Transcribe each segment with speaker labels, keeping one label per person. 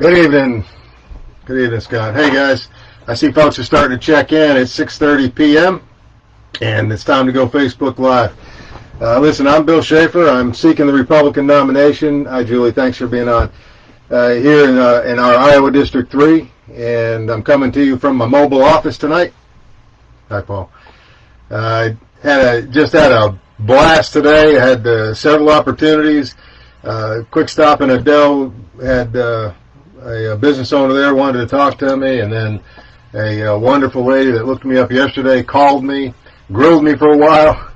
Speaker 1: Good evening. Good evening, Scott. Hey, guys. I see folks are starting to check in. It's 6:30 p.m., and it's time to go Facebook Live. Listen, I'm Bill Schaefer. I'm seeking the Republican nomination. Hi, Julie. Thanks for being on. Here in our Iowa District 3, and I'm coming to you from my mobile office tonight. Hi, Paul. Just had a blast today. I had several opportunities. Quick stop in Adele. Had a business owner there wanted to talk to me, and then a wonderful lady that looked me up yesterday called me, grilled me for a while,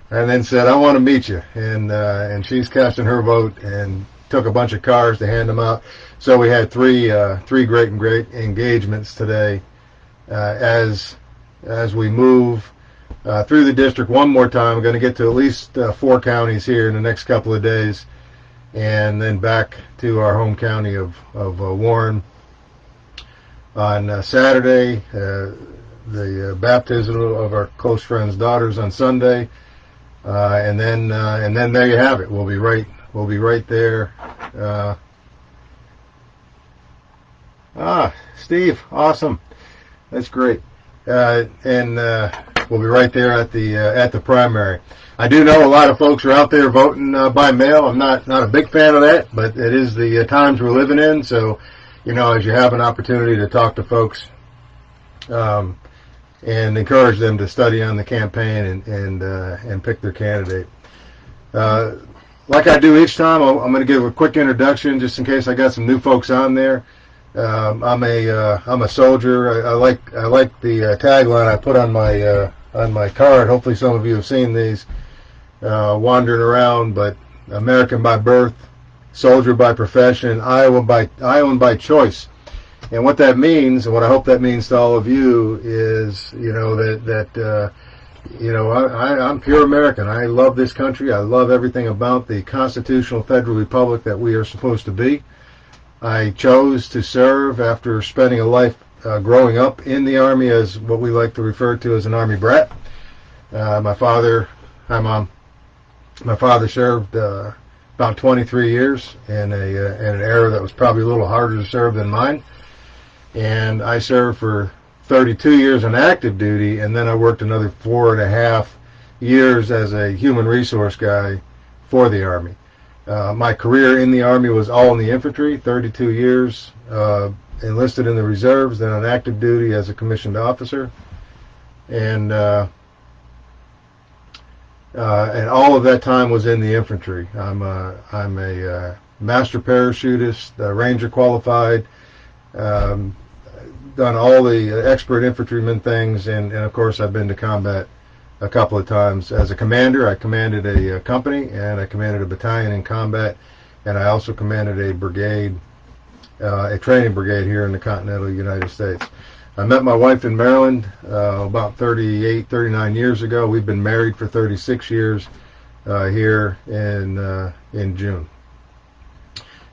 Speaker 1: and then said, "I want to meet you." And she's casting her vote and took a bunch of cars to hand them out. So we had three great engagements today as we move through the district one more time. We're going to get to at least 4 counties here in the next couple of days, and then back to our home county of Warren on Saturday. The baptism of our close friend's daughters on Sunday, and then there you have it. We'll be right there. Steve, awesome. That's great. And we'll be right there at the primary. I do know a lot of folks are out there voting by mail. I'm not a big fan of that, but it is the times we're living in. So, as you have an opportunity to talk to folks and encourage them to study on the campaign and pick their candidate. Like I do each time, I'm going to give a quick introduction just in case I got some new folks on there. I'm a soldier. I like the tagline I put on my card. Hopefully some of you have seen these. Wandering around, but American by birth, soldier by profession, Iowan by choice. And what that means, and what I hope that means to all of you, is I'm pure American. I love this country. I love everything about the constitutional federal republic that we are supposed to be. I chose to serve after spending a life growing up in the Army as what we like to refer to as an Army brat. My father served about 23 years in an era that was probably a little harder to serve than mine. And I served for 32 years on active duty, and then I worked another 4.5 years as a human resource guy for the Army. My career in the Army was all in the infantry, 32 years enlisted in the reserves, then on active duty as a commissioned officer. And all of that time was in the infantry. I'm a master parachutist, ranger qualified, done all the expert infantryman things, and of course I've been to combat a couple of times. As a commander, I commanded a company, and I commanded a battalion in combat, and I also commanded a brigade, a training brigade here in the continental United States. I met my wife in Maryland about 39 years ago. We've been married for 36 years here in June.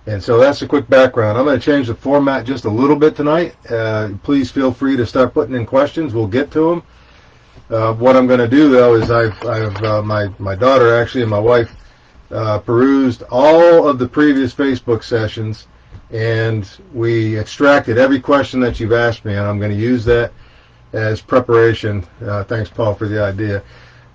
Speaker 1: And so that's a quick background. I'm going to change the format just a little bit tonight. Please feel free to start putting in questions. We'll get to them. What I'm going to do, though, is my daughter actually and my wife perused all of the previous Facebook sessions, and we extracted every question that you've asked me, and I'm going to use that as preparation. Thanks, Paul, for the idea.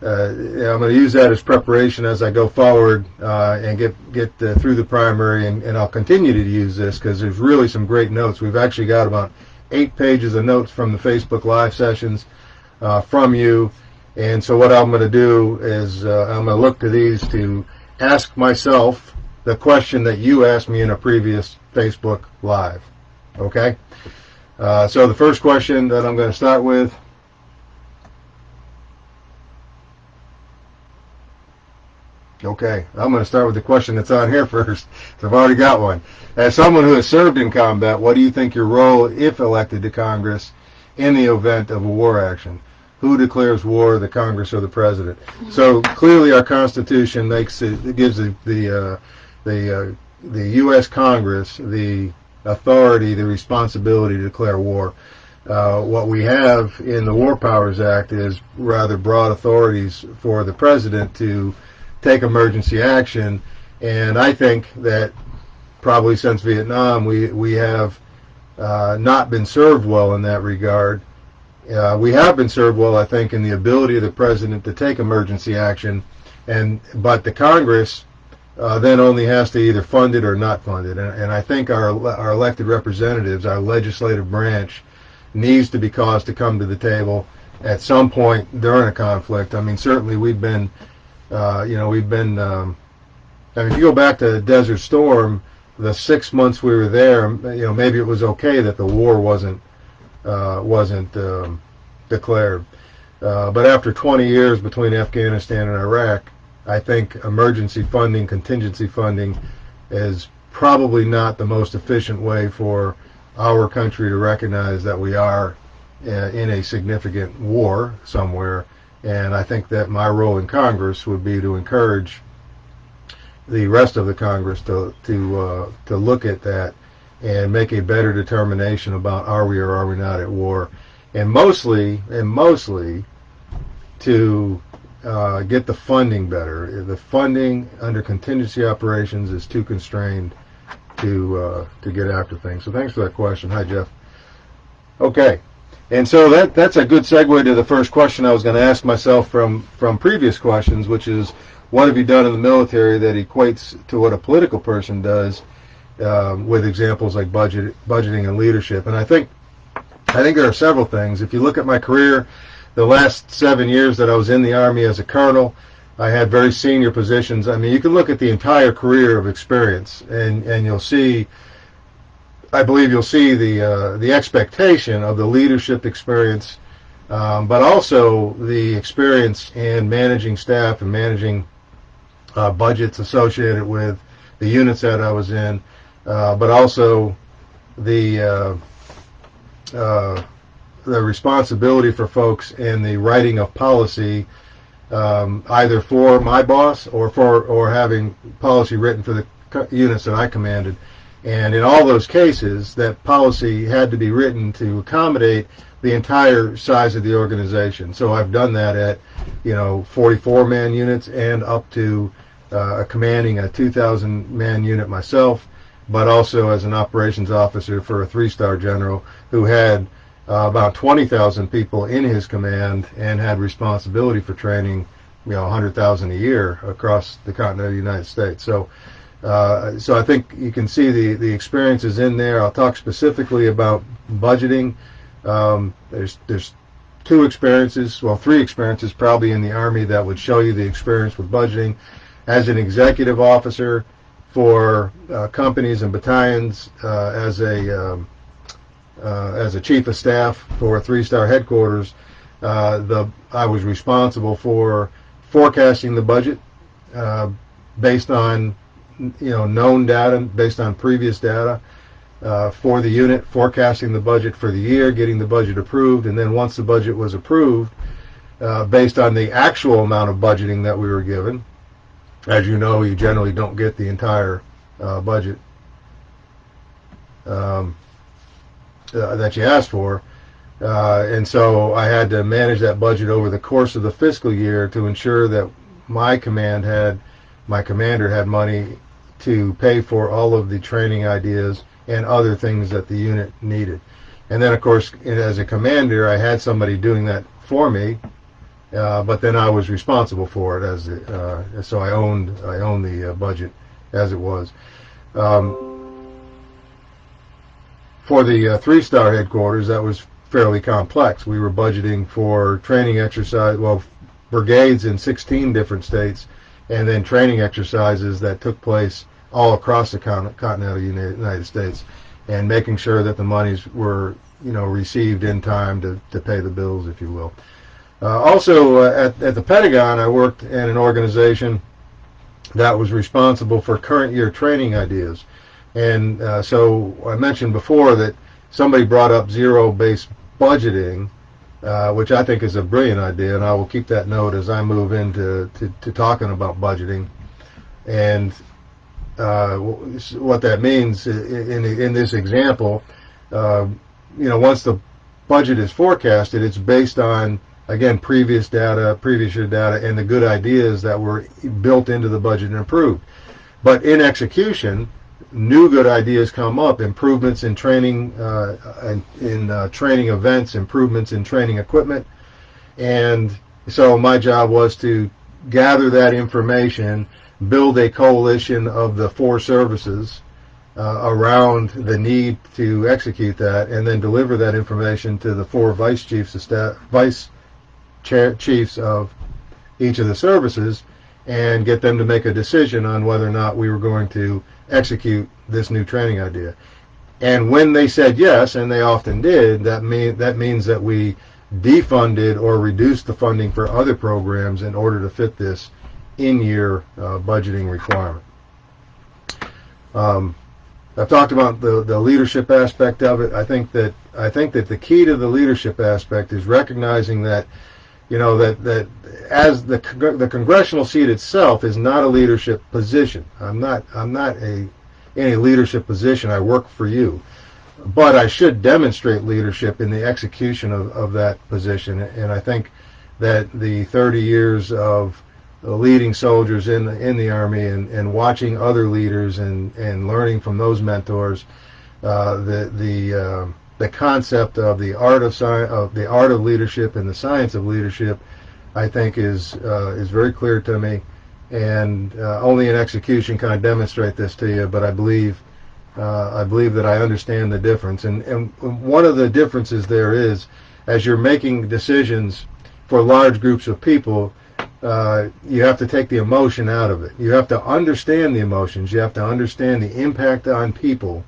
Speaker 1: I'm going to use that as preparation as I go forward and get through the primary, and I'll continue to use this because there's really some great notes. We've actually got about 8 pages of notes from the Facebook Live sessions from you, and so what I'm going to do is I'm going to look to these to ask myself the question that you asked me in a previous Facebook Live. Okay? So the first question that I'm going to start with. Okay, I'm going to start with the question that's on here first. So I've already got one. As someone who has served in combat, what do you think your role, if elected to Congress, in the event of a war action? Who declares war, the Congress or the President? So clearly our Constitution gives the U.S. Congress the authority, the responsibility to declare war. What we have in the War Powers Act is rather broad authorities for the President to take emergency action, and I think that probably since Vietnam, we have not been served well in that regard. We have been served well, I think, in the ability of the president to take emergency action, but the Congress then only has to either fund it or not fund it. And I think our elected representatives, our legislative branch, needs to be caused to come to the table at some point during a conflict. I mean, certainly we've been, I mean, if you go back to Desert Storm, the 6 months we were there, maybe it was okay that the war wasn't declared. But after 20 years between Afghanistan and Iraq, I think emergency funding, contingency funding, is probably not the most efficient way for our country to recognize that we are in a significant war somewhere. And I think that my role in Congress would be to encourage the rest of the Congress to look at that and make a better determination about are we or are we not at war, and mostly to get the funding better. The funding under contingency operations is too constrained to get after things. So thanks for that question. Hi, Jeff. Okay, and so that's a good segue to the first question I was going to ask myself from previous questions, which is, what have you done in the military that equates to what a political person does, with examples like budgeting and leadership? And I think there are several things. If you look at my career, the last 7 years that I was in the Army as a colonel, I had very senior positions. I mean, you can look at the entire career of experience, and you'll see, I believe you'll see the expectation of the leadership experience, but also the experience in managing staff and managing budgets associated with the units that I was in, but also the responsibility for folks in the writing of policy, either for my boss or having policy written for the units that I commanded. And in all those cases, that policy had to be written to accommodate the entire size of the organization. So I've done that at 44-man units and up to commanding a 2,000-man unit myself, but also as an operations officer for a 3-star general who had about 20,000 people in his command and had responsibility for training 100,000 a year across the continental United States. So I think you can see the experiences in there. I'll talk specifically about budgeting. There's three experiences probably in the Army that would show you the experience with budgeting. As an executive officer for companies and battalions, as a chief of staff for a 3-star headquarters, I was responsible for forecasting the budget based on known data, based on previous data for the unit, forecasting the budget for the year, getting the budget approved, and then once the budget was approved, based on the actual amount of budgeting that we were given. As you know, you generally don't get the entire budget that you asked for, and so I had to manage that budget over the course of the fiscal year to ensure that my commander had money to pay for all of the training ideas and other things that the unit needed. And then, of course, as a commander, I had somebody doing that for me, but then I was responsible for it so I owned the budget as it was. For the 3-star headquarters, that was fairly complex. We were budgeting for training exercise, brigades in 16 different states, and then training exercises that took place all across the continental United States, and making sure that the monies were received in time to pay the bills, if you will. Also, at the Pentagon, I worked in an organization that was responsible for current year training ideas. And so I mentioned before that somebody brought up zero-based budgeting, which I think is a brilliant idea, and I will keep that note as I move into talking about budgeting. And what that means in this example, once the budget is forecasted, it's based on, again, previous year data, and the good ideas that were built into the budget and approved. But in execution, new good ideas come up, improvements in training, training events, improvements in training equipment. And so my job was to gather that information, build a coalition of the 4 services around the need to execute that, and then deliver that information to the 4 vice chiefs of each of the services, and get them to make a decision on whether or not we were going to execute this new training idea. And when they said yes, and they often did, that means that we defunded or reduced the funding for other programs in order to fit this in-year budgeting requirement. I've talked about the leadership aspect of it. I think that the key to the leadership aspect is recognizing that, that as the congressional seat itself is not a leadership position. I'm not in a leadership position. I work for you, but I should demonstrate leadership in the execution of that position. And I think that the 30 years of leading soldiers in the Army and watching other leaders and learning from those mentors, the concept of the art of leadership and the science of leadership, I think is very clear to me, and only in execution can I demonstrate this to you. But I believe that I understand the difference, and one of the differences there is, as you're making decisions for large groups of people, you have to take the emotion out of it. You have to understand the emotions. You have to understand the impact on people.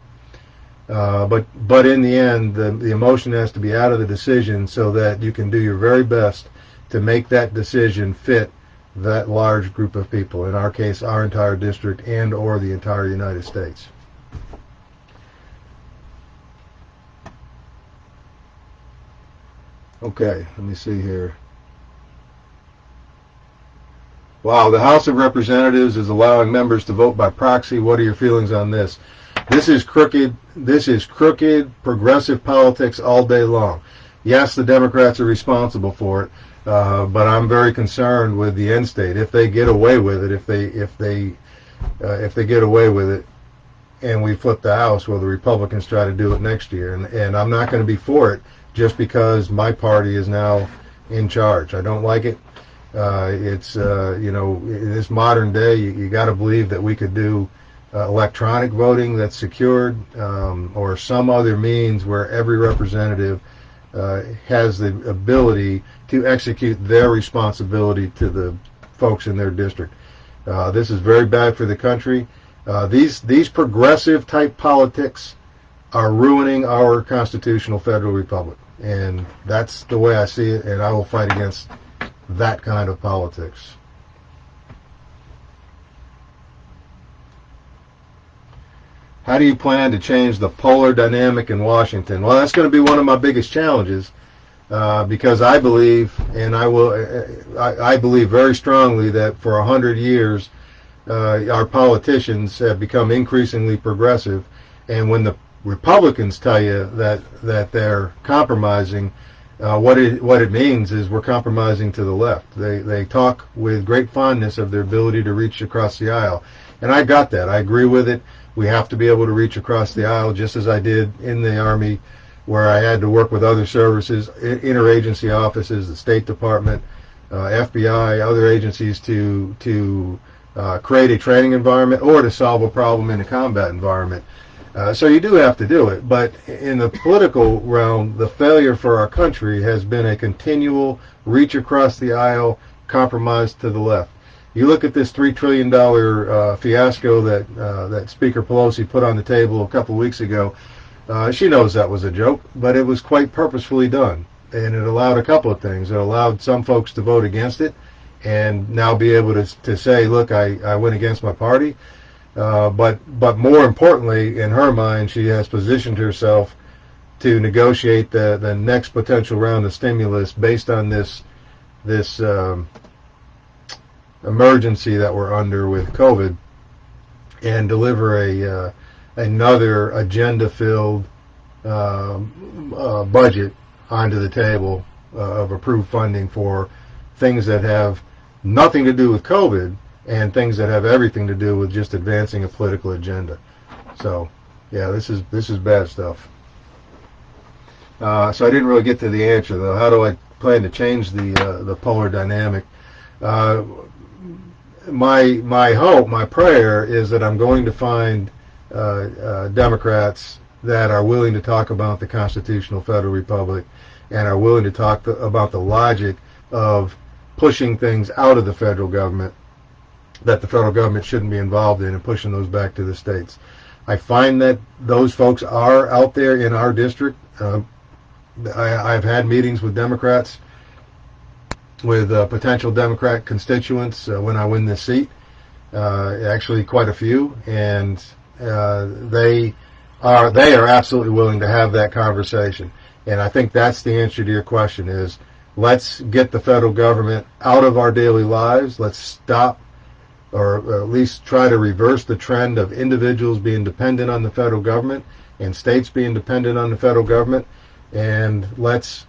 Speaker 1: But in the end, the emotion has to be out of the decision so that you can do your very best to make that decision fit that large group of people. In our case, our entire district and or the entire United States. Okay, let me see here. Wow, the House of Representatives is allowing members to vote by proxy. What are your feelings on this? This is crooked. This is crooked, progressive politics all day long. Yes, the Democrats are responsible for it, but I'm very concerned with the end state. If they get away with it, if they get away with it, and we flip the House, well, the Republicans try to do it next year, and I'm not going to be for it just because my party is now in charge. I don't like it. It's in this modern day, you got to believe that we could do electronic voting that's secured, or some other means where every representative has the ability to execute their responsibility to the folks in their district. This is very bad for the country. These progressive type politics are ruining our constitutional federal republic, and that's the way I see it, and I will fight against that kind of politics. How do you plan to change the polar dynamic in Washington? Well, that's going to be one of my biggest challenges, because I believe, and I believe very strongly that for 100 years, our politicians have become increasingly progressive, and when the Republicans tell you that they're compromising, what it means is we're compromising to the left. They talk with great fondness of their ability to reach across the aisle, and I got that. I agree with it. We have to be able to reach across the aisle, just as I did in the Army, where I had to work with other services, interagency offices, the State Department, FBI, other agencies to create a training environment or to solve a problem in a combat environment. So you do have to do it. But in the political realm, the failure for our country has been a continual reach across the aisle, compromise to the left. You look at this $3 trillion fiasco that Speaker Pelosi put on the table a couple of weeks ago. She knows that was a joke, but it was quite purposefully done. And it allowed a couple of things. It allowed some folks to vote against it and now be able to say, look, I went against my party. But more importantly, in her mind, she has positioned herself to negotiate the next potential round of stimulus based on this emergency that we're under with COVID, and deliver another agenda-filled budget onto the table of approved funding for things that have nothing to do with COVID and things that have everything to do with just advancing a political agenda. So, yeah, this is bad stuff. So I didn't really get to the answer though. How do I plan to change the polar dynamic? My hope, my prayer is that I'm going to find Democrats that are willing to talk about the constitutional federal republic and are willing to talk about the logic of pushing things out of the federal government that the federal government shouldn't be involved in and pushing those back to the states. I find that those folks are out there in our district. I've had meetings with Democrats, with potential Democrat constituents when I win this seat, actually quite a few, and they are absolutely willing to have that conversation. And I think that's the answer to your question is, let's get the federal government out of our daily lives. Let's stop, or at least try to reverse the trend of individuals being dependent on the federal government and states being dependent on the federal government. And let's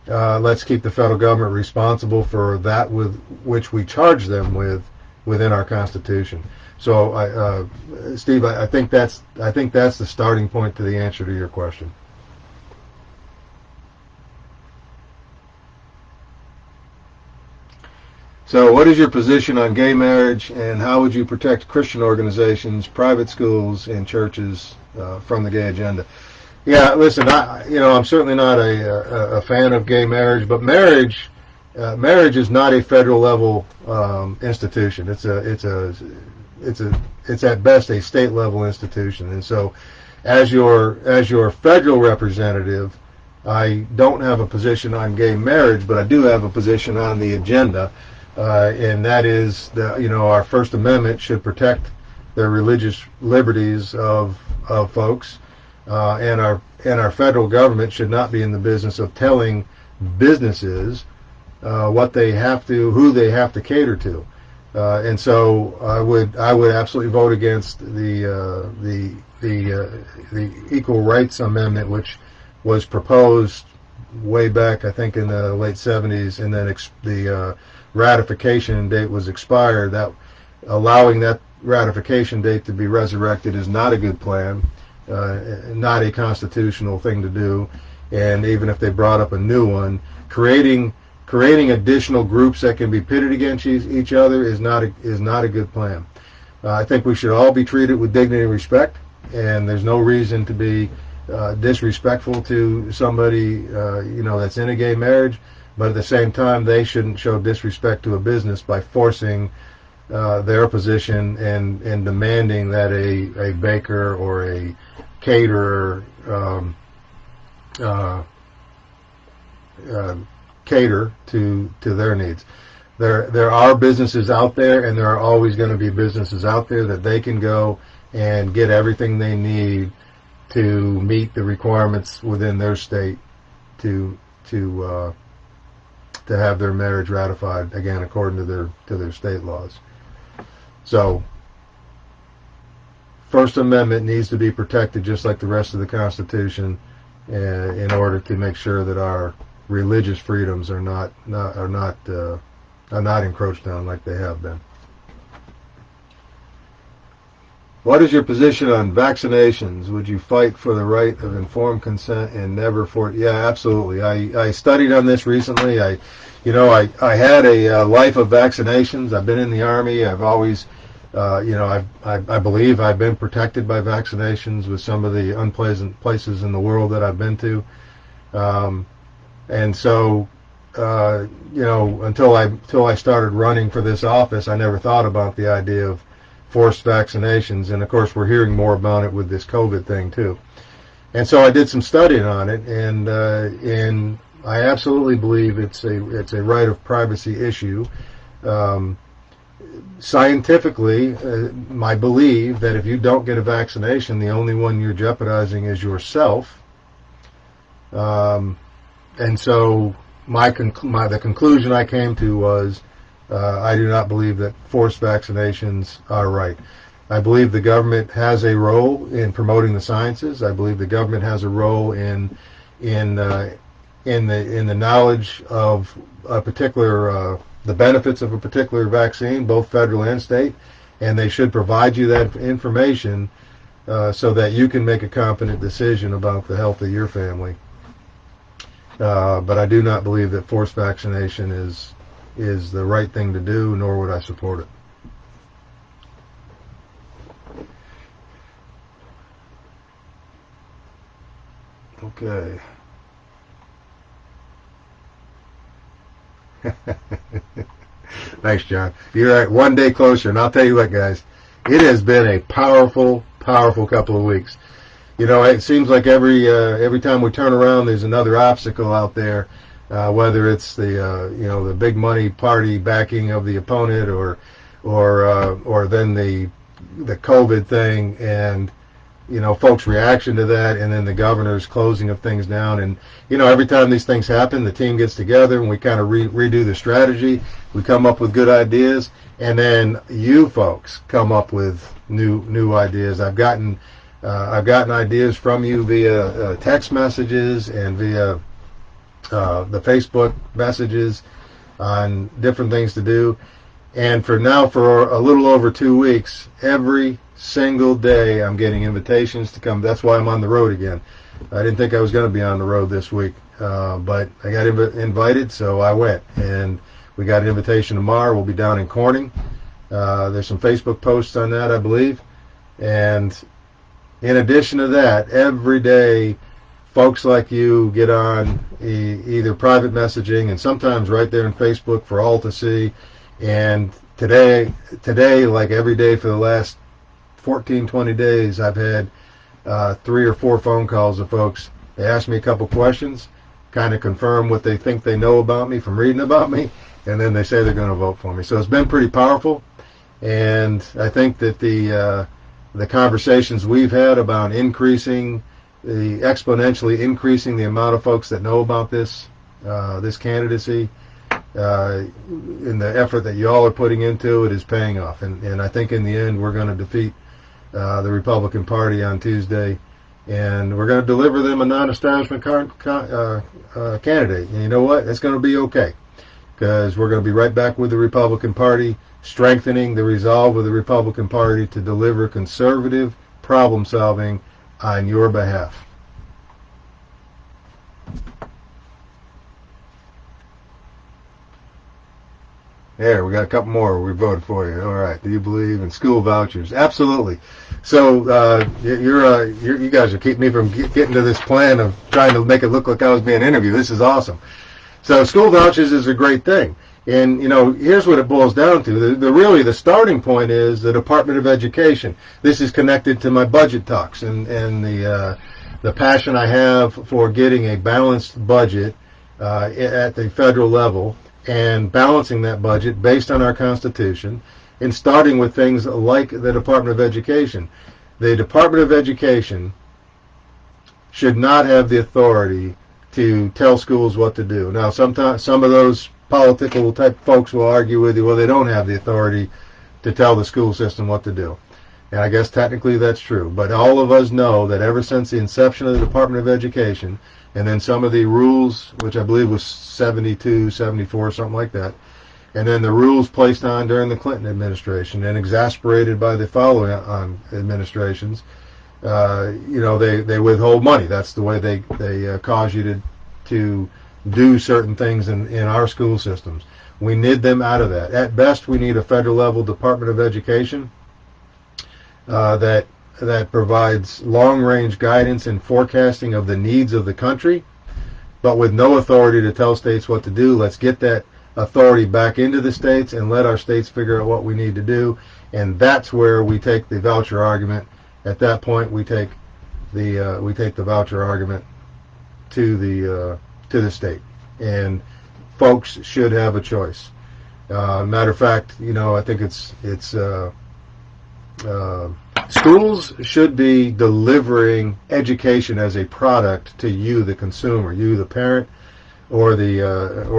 Speaker 1: keep the federal government responsible for that with which we charge them with within our Constitution. So, Steve, I think that's the starting point to the answer to your question. So, what is your position on gay marriage, and how would you protect Christian organizations, private schools, and churches from the gay agenda? Yeah, listen, I'm certainly not a fan of gay marriage, but marriage is not a federal level institution. It's at best a state level institution, and so as your federal representative, I don't have a position on gay marriage, but I do have a position on the agenda, and that is that our First Amendment should protect the religious liberties of folks. And our federal government should not be in the business of telling businesses what they have to, who they have to cater to, and so I would absolutely vote against the Equal Rights Amendment, which was proposed way back, I think, in the late 70s, and then the ratification date was expired. That allowing that ratification date to be resurrected is not a good plan. Not a constitutional thing to do, and even if they brought up a new one, creating additional groups that can be pitted against each other is not a good plan. I think we should all be treated with dignity and respect, and there's no reason to be disrespectful to somebody that's in a gay marriage, but at the same time they shouldn't show disrespect to a business by forcing their position and demanding that a baker or a caterer cater to their needs. There are businesses out there, and there are always going to be businesses out there that they can go and get everything they need to meet the requirements within their state to have their marriage ratified, again according to their state laws. So, First Amendment needs to be protected just like the rest of the Constitution, in order to make sure that our religious freedoms are not encroached on like they have been. What is your position on vaccinations? Would you fight for the right of informed consent and never for? Yeah, absolutely. I studied on this recently. I had a life of vaccinations. I've been in the Army. I've always, I believe I've been protected by vaccinations with some of the unpleasant places in the world that I've been to. And so, until I started running for this office, I never thought about the idea of forced vaccinations. And of course, we're hearing more about it with this COVID thing too. And so I did some studying on it, and I absolutely believe it's a right of privacy issue. Scientifically, I believe that if you don't get a vaccination, the only one you're jeopardizing is yourself. And so the conclusion I came to was I do not believe that forced vaccinations are right. I believe the government has a role in promoting the sciences. I believe the government has a role in the knowledge of a particular the benefits of a particular vaccine, both federal and state, and they should provide you that information so that you can make a confident decision about the health of your family. But I do not believe that forced vaccination is the right thing to do, nor would I support it. Okay. Thanks, John. You're right, one day closer, and I'll tell you what, guys, it has been a powerful, powerful couple of weeks. You know, it seems like every time we turn around, there's another obstacle out there, whether it's the big money party backing of the opponent, or then the COVID thing, and folks' reaction to that, and then the governor's closing of things down. And, every time these things happen, the team gets together and we kind of redo the strategy. We come up with good ideas, and then you folks come up with new ideas. I've gotten ideas from you via text messages and via the Facebook messages on different things to do. And for a little over 2 weeks, every single day I'm getting invitations to come. That's why I'm on the road again. I didn't think I was going to be on the road this week, but I got invited, so I went. And we got an invitation tomorrow. We'll be down in Corning. There's some Facebook posts on that, I believe. And in addition to that, every day folks like you get on either private messaging and sometimes right there in Facebook for all to see. And today, like every day for the last 14, 20 days, I've had 3 or 4 phone calls of folks. They ask me a couple questions, kind of confirm what they think they know about me from reading about me, and then they say they're going to vote for me. So it's been pretty powerful, and I think that the conversations we've had about exponentially increasing the amount of folks that know about this candidacy, in the effort that you all are putting into it, is paying off. And I think in the end we're going to defeat the Republican Party on Tuesday, and we're going to deliver them a non-establishment candidate. And you know what? It's going to be okay, because we're going to be right back with the Republican Party, strengthening the resolve of the Republican Party to deliver conservative problem solving on your behalf. There, we got a couple more. We voted for you. All right. Do you believe in school vouchers? Absolutely. So you guys are keeping me from getting to this plan of trying to make it look like I was being interviewed. This is awesome. So school vouchers is a great thing. And, here's what it boils down to. The starting point is the Department of Education. This is connected to my budget talks and the passion I have for getting a balanced budget at the federal level, and balancing that budget based on our Constitution, and starting with things like the Department of Education. The Department of Education should not have the authority to tell schools what to do. Now, sometimes some of those political type folks will argue with you, well, they don't have the authority to tell the school system what to do. And I guess technically that's true. But all of us know that ever since the inception of the Department of Education, and then some of the rules, which I believe was 72, 74, something like that, and then the rules placed on during the Clinton administration and exasperated by the following on administrations, they withhold money. That's the way they cause you to do certain things in our school systems. We need them out of that. At best, we need a federal level Department of Education that provides long-range guidance and forecasting of the needs of the country, but with no authority to tell states what to do. Let's get that authority back into the states and let our states figure out what we need to do. And that's where we take the voucher argument. At that point, we take the voucher argument to the state, and folks should have a choice. Matter of fact, I think it's schools should be delivering education as a product to you, the consumer, you, the parent, or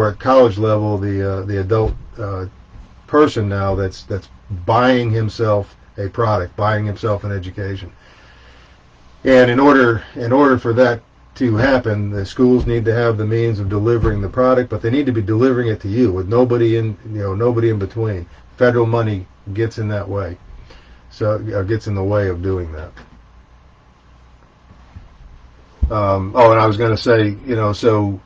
Speaker 1: at college level, the adult person now that's buying himself a product, buying himself an education. And in order for that to happen, the schools need to have the means of delivering the product, but they need to be delivering it to you with nobody in between. Federal money gets in that way. So gets in the way of doing that. Oh, and I was going to say, so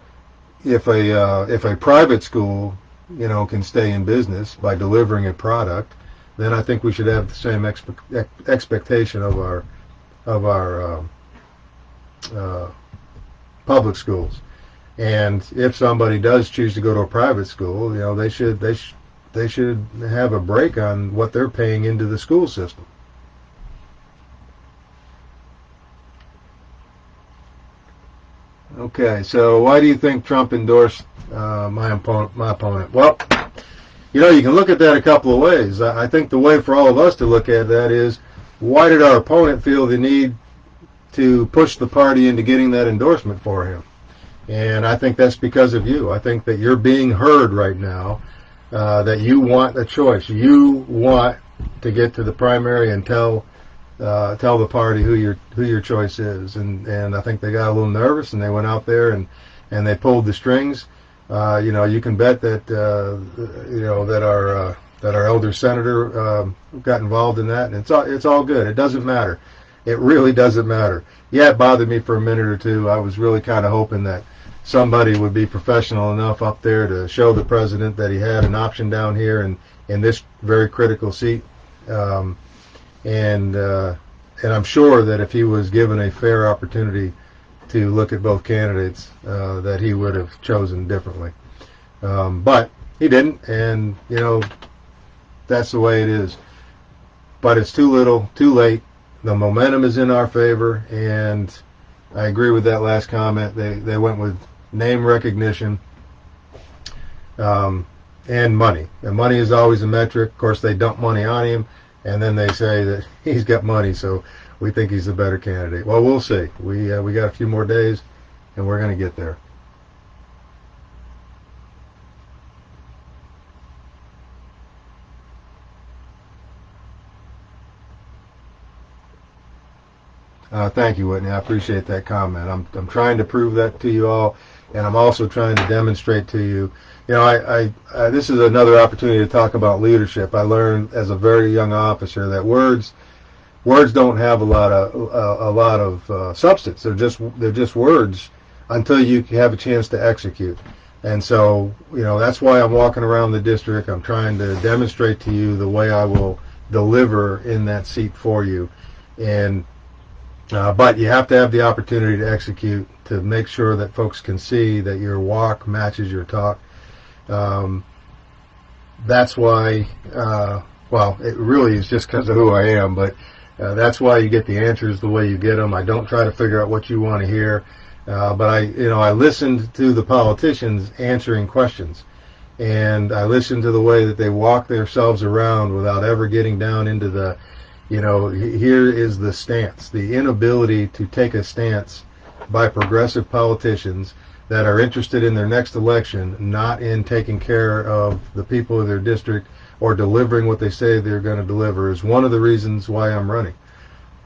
Speaker 1: if a private school, can stay in business by delivering a product, then I think we should have the same expectation of our public schools. And if somebody does choose to go to a private school, they should have a break on what they're paying into the school system. Okay, so why do you think Trump endorsed my opponent? Well, you can look at that a couple of ways. I think the way for all of us to look at that is, why did our opponent feel the need to push the party into getting that endorsement for him? And I think that's because of you. I think that you're being heard right now, that you want a choice. You want to get to the primary and tell the party who your choice is. And I think they got a little nervous and they went out there and they pulled the strings. You can bet that that our elder senator got involved in that, and it's all good. It doesn't matter. It really doesn't matter. Yeah, it bothered me for a minute or two. I was really kind of hoping that somebody would be professional enough up there to show the president that he had an option down here in this very critical seat. And I'm sure that if he was given a fair opportunity to look at both candidates, that he would have chosen differently. But he didn't, and that's the way it is. But it's too little, too late. The momentum is in our favor, and I agree with that last comment. They went with name recognition and money. And money is always a metric. Of course, they dump money on him, and then they say that he's got money, so we think he's the better candidate. Well, we'll see. We got a few more days, and we're going to get there. Thank you, Whitney. I appreciate that comment. I'm trying to prove that to you all, and I'm also trying to demonstrate to you. I this is another opportunity to talk about leadership. I learned as a very young officer that words don't have a lot of substance. They're just words until you have a chance to execute. And so that's why I'm walking around the district. I'm trying to demonstrate to you the way I will deliver in that seat for you, and. But you have to have the opportunity to execute, to make sure that folks can see that your walk matches your talk. That's why, it really is just because of who I am, but that's why you get the answers the way you get them. I don't try to figure out what you want to hear, but I listened to the politicians answering questions, and I listened to the way that they walk themselves around without ever getting down into the here is the stance, the inability to take a stance by progressive politicians that are interested in their next election, not in taking care of the people of their district or delivering what they say they're going to deliver, is one of the reasons why I'm running.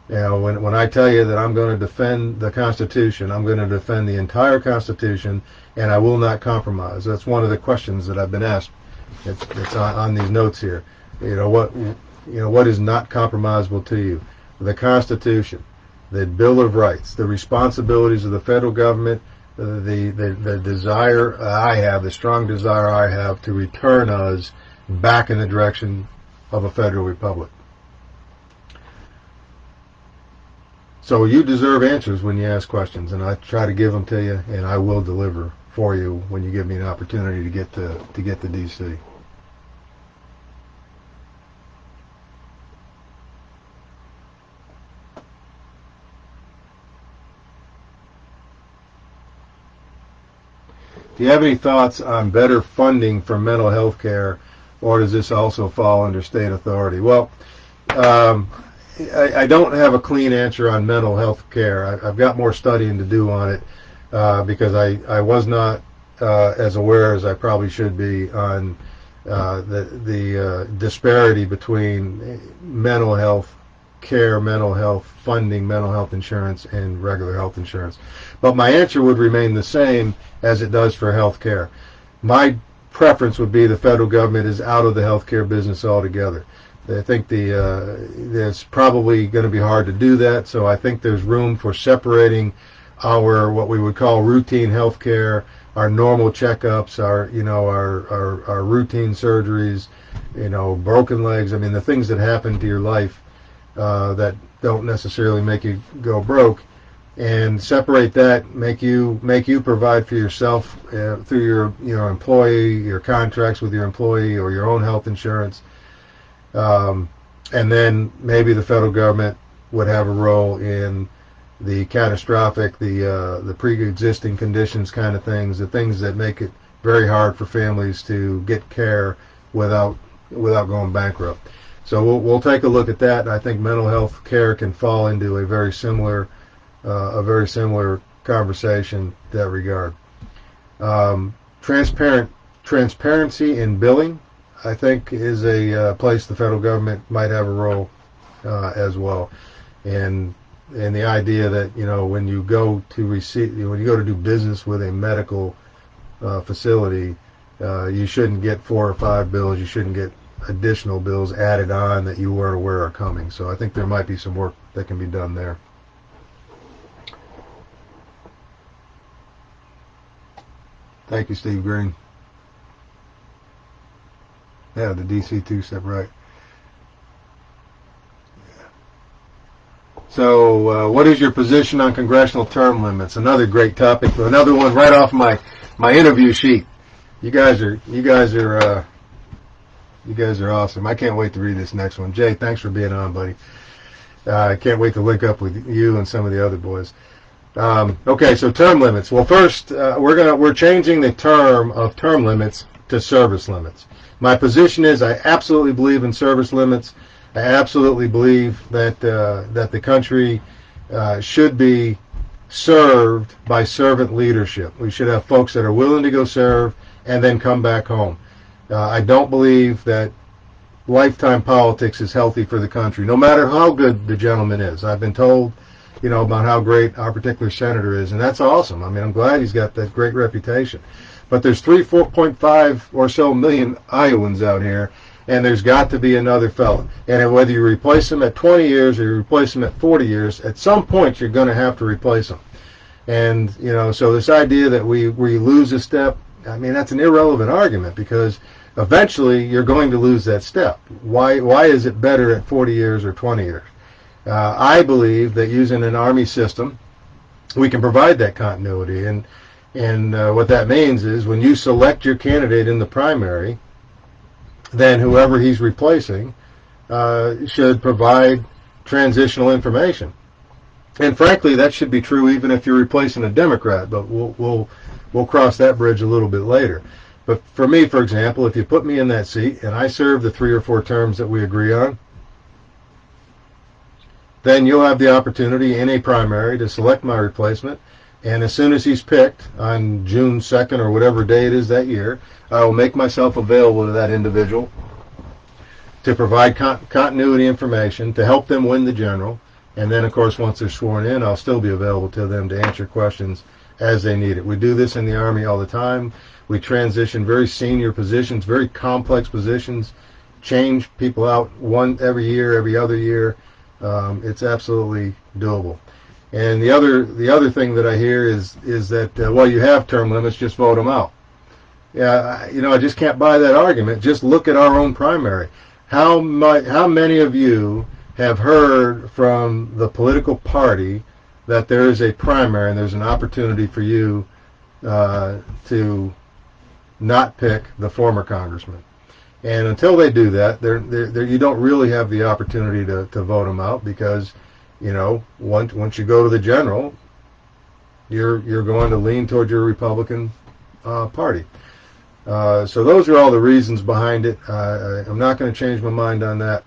Speaker 1: When I tell you that I'm going to defend the Constitution, I'm going to defend the entire Constitution, and I will not compromise. That's one of the questions that I've been asked. It's on these notes here. What is not compromisable to you? The Constitution, the Bill of Rights, the responsibilities of the federal government, the desire I have, the strong desire I have to return us back in the direction of a federal republic. So you deserve answers when you ask questions, and I try to give them to you, and I will deliver for you when you give me an opportunity to get to D.C. Do you have any thoughts on better funding for mental health care, or does this also fall under state authority? Well, I don't have a clean answer on mental health care. I've got more studying to do on it because I was not as aware as I probably should be on the disparity between mental health care, mental health funding, mental health insurance, and regular health insurance. But my answer would remain the same as it does for health care. My preference would be the federal government is out of the health care business altogether. I think it's probably going to be hard to do that, so I think there's room for separating our what we would call routine health care, our normal checkups, our routine surgeries, broken legs. I mean, the things that happen to your life that don't necessarily make you go broke, and separate that, make you provide for yourself through your employee, your contracts with your employee, or your own health insurance, and then maybe the federal government would have a role in the catastrophic, the pre-existing conditions kind of things, the things that make it very hard for families to get care without going bankrupt. So we'll take a look at that. I think mental health care can fall into a very similar conversation in that regard. Transparency in billing, I think, is a place the federal government might have a role as well. And the idea that when you go to do business with a medical facility, you shouldn't get 4 or 5 bills. You shouldn't get additional bills added on that you weren't aware are coming. So I think there might be some work that can be done there. Thank you, Steve Green. Yeah, the DC two-step, right. So what is your position on congressional term limits? Another great topic. Another one right off my interview sheet. You guys are awesome. I can't wait to read this next one. Jay, thanks for being on, buddy. I can't wait to link up with you and some of the other boys. Okay, so term limits. Well, first we're changing the term of term limits to service limits. My position is I absolutely believe in service limits. I absolutely believe that the country should be served by servant leadership. We should have folks that are willing to go serve and then come back home. I don't believe that lifetime politics is healthy for the country, no matter how good the gentleman is. I've been told, about how great our particular senator is, and that's awesome. I mean, I'm glad he's got that great reputation. But there's 4.5 or so million Iowans out here, and there's got to be another fellow. And whether you replace him at 20 years or you replace him at 40 years, at some point you're going to have to replace him. And, so this idea that we lose a step, I mean, that's an irrelevant argument, because eventually you're going to lose that step. Why is it better at 40 years or 20 years? I believe that using an Army system, we can provide that continuity. And what that means is when you select your candidate in the primary, then whoever he's replacing should provide transitional information. And frankly, that should be true even if you're replacing a Democrat, but we'll cross that bridge a little bit later. But for me, for example, if you put me in that seat and I serve the 3 or 4 terms that we agree on, then you'll have the opportunity in a primary to select my replacement. And as soon as he's picked on June 2nd or whatever day it is that year, I will make myself available to that individual to provide continuity information, to help them win the general. And then, of course, once they're sworn in, I'll still be available to them to answer questions as they need it. We do this in the Army all the time. We transition very senior positions, very complex positions, change people out every year, every other year. It's absolutely doable. And the other thing that I hear is that you have term limits, just vote them out. Yeah, I just can't buy that argument. Just look at our own primary. How many of you have heard from the political party that there is a primary and there's an opportunity for you to not pick the former congressman? And until they do that, you don't really have the opportunity to vote them out, because once you go to the general, you're going to lean toward your Republican party. So those are all the reasons behind it. I'm not going to change my mind on that.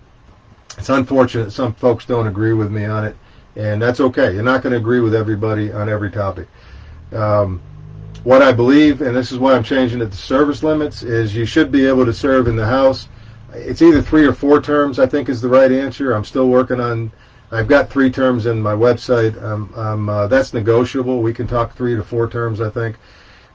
Speaker 1: It's unfortunate some folks don't agree with me on it, and that's okay. You're not going to agree with everybody on every topic. What I believe, and this is why I'm changing it to service limits, is you should be able to serve in the House. It's either 3 or 4 terms, I think, is the right answer. I'm still working on. I've got 3 terms in my website. That's negotiable. We can talk 3 to 4 terms, I think.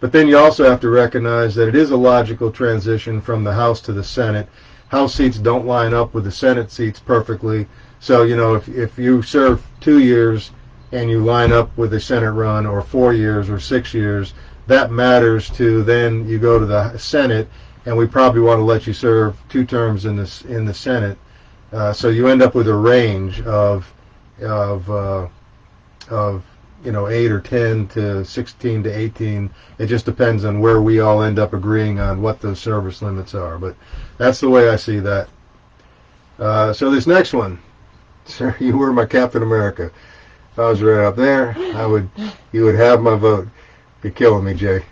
Speaker 1: But then you also have to recognize that it is a logical transition from the House to the Senate. House seats don't line up with the Senate seats perfectly. So, if you serve 2 years and you line up with a Senate run, or 4 years or 6 years, that matters to then you go to the Senate, and we probably want to let you serve 2 terms in the Senate. So you end up with a range of 8 or 10 to 16 to 18. It just depends on where we all end up agreeing on what those service limits are. But that's the way I see that. So this next one, sir, you were my Captain America. If I was right up there, you would have my vote. You're killing me, Jay.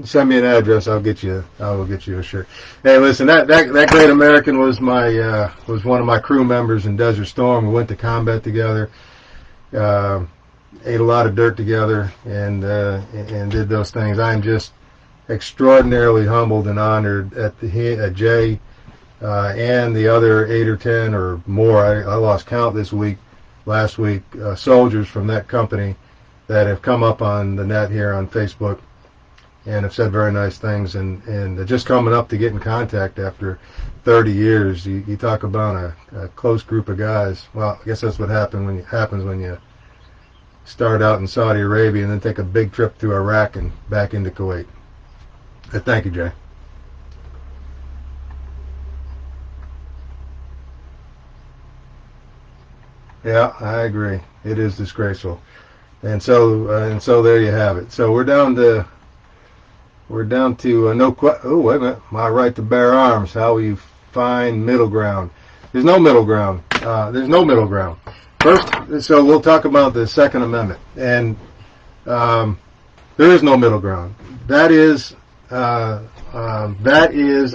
Speaker 1: Send me an address. I will get you a shirt. Hey, listen, that great American was was one of my crew members in Desert Storm. We went to combat together, ate a lot of dirt together, and did those things. I'm just extraordinarily humbled and honored at Jay and the other 8 or 10 or more. I lost count last week, soldiers from that company that have come up on the net here on Facebook and have said very nice things, and just coming up to get in contact after 30 years. You talk about a close group of guys. Well, I guess that's what happens when you start out in Saudi Arabia and then take a big trip through Iraq and back into Kuwait. Thank you, Jay. Yeah, I agree. It is disgraceful. And so there you have it. So we're down to no question. Oh, wait a minute. My right to bear arms. How will you find middle ground? There's no middle ground. There's no middle ground. First, so we'll talk about the Second Amendment, and there is no middle ground. That is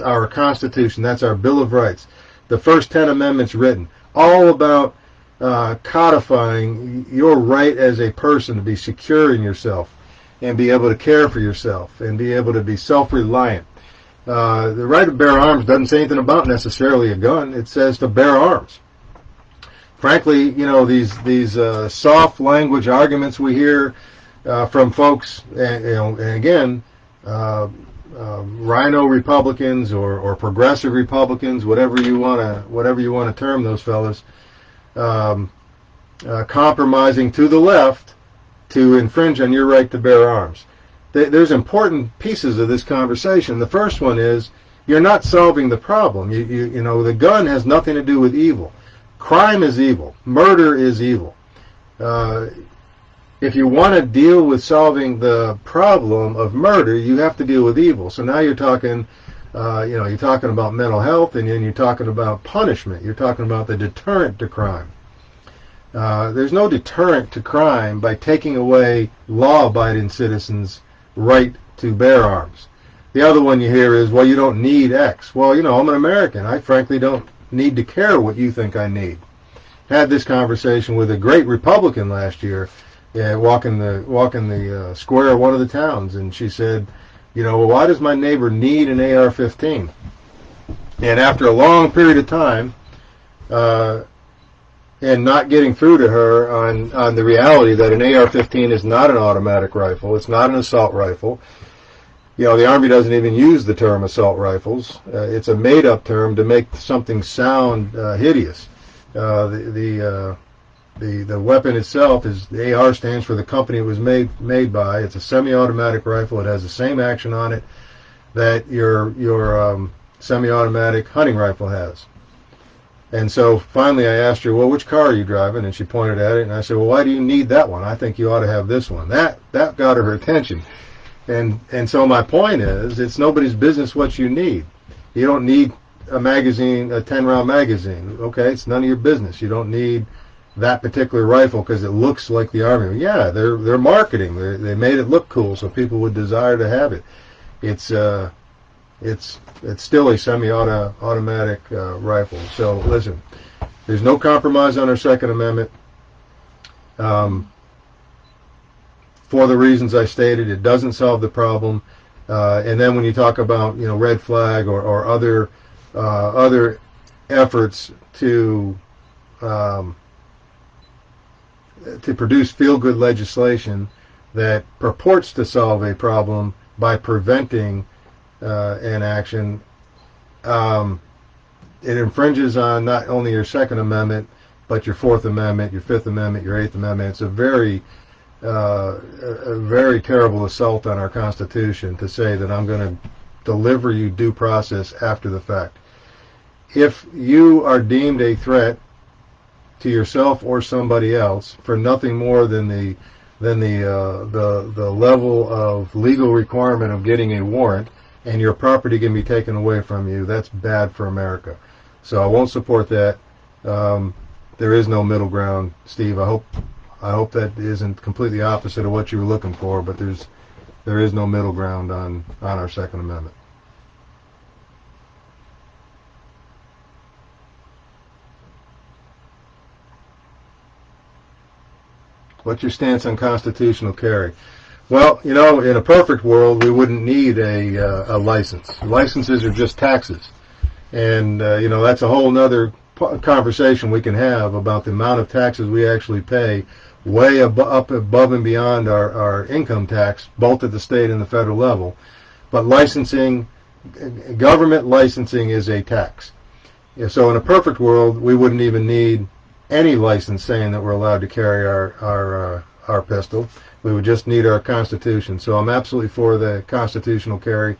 Speaker 1: our Constitution. That's our Bill of Rights. The first 10 amendments written, all about codifying your right as a person to be secure in yourself and be able to care for yourself and be able to be self-reliant. The right to bear arms doesn't say anything about necessarily a gun. It says to bear arms. Frankly, these soft language arguments we hear from folks, and again, rhino Republicans or progressive Republicans, whatever you want to term those fellas, compromising to the left to infringe on your right to bear arms. There's important pieces of this conversation. The first one is you're not solving the problem. The gun has nothing to do with evil. Crime is evil. Murder is evil. If you want to deal with solving the problem of murder, you have to deal with evil. So now you're talking about mental health, and then you're talking about punishment. You're talking about the deterrent to crime. There's no deterrent to crime by taking away law-abiding citizens' right to bear arms. The other one you hear is, well, you don't need X. Well, I'm an American. I frankly don't need to care what you think I need. Had this conversation with a great Republican last year, walking the square of one of the towns, and she said, well, why does my neighbor need an AR-15? And after a long period of time, and not getting through to her on the reality that an AR-15 is not an automatic rifle, it's not an assault rifle. The Army doesn't even use the term assault rifles. It's a made-up term to make something sound hideous. The weapon itself the AR stands for the company it was made by. It's a semi-automatic rifle. It has the same action on it that your semi-automatic hunting rifle has. And so finally I asked her, well, which car are you driving? And she pointed at it, and I said, well, why do you need that one? I think you ought to have this one. That got her attention. And so my point is, it's nobody's business what you need. You don't need a magazine, a 10-round magazine. Okay, it's none of your business. You don't need that particular rifle because it looks like the Army. Yeah, they're marketing. They made it look cool so people would desire to have it. It's still a semi-automatic rifle. So listen, there's no compromise on our Second Amendment. For the reasons I stated, it doesn't solve the problem. And then when you talk about red flag or other efforts to produce feel-good legislation that purports to solve a problem by preventing an action, it infringes on not only your Second Amendment, but your Fourth Amendment, your Fifth Amendment, your Eighth Amendment. It's a very terrible assault on our Constitution to say that I'm going to deliver you due process after the fact. If you are deemed a threat to yourself or somebody else for nothing more than the level of legal requirement of getting a warrant, and your property can be taken away from you, that's bad for America. So I won't support that. There is no middle ground, Steve. I hope that isn't completely opposite of what you were looking for, but there is no middle ground on our Second Amendment. What's your stance on constitutional carry? Well, in a perfect world, we wouldn't need a license. Licenses are just taxes. And, that's a whole other conversation we can have about the amount of taxes we actually pay way up above and beyond our income tax, both at the state and the federal level. But government licensing is a tax. So in a perfect world, we wouldn't even need any license saying that we're allowed to carry our pistol. We would just need our Constitution. So I'm absolutely for the constitutional carry.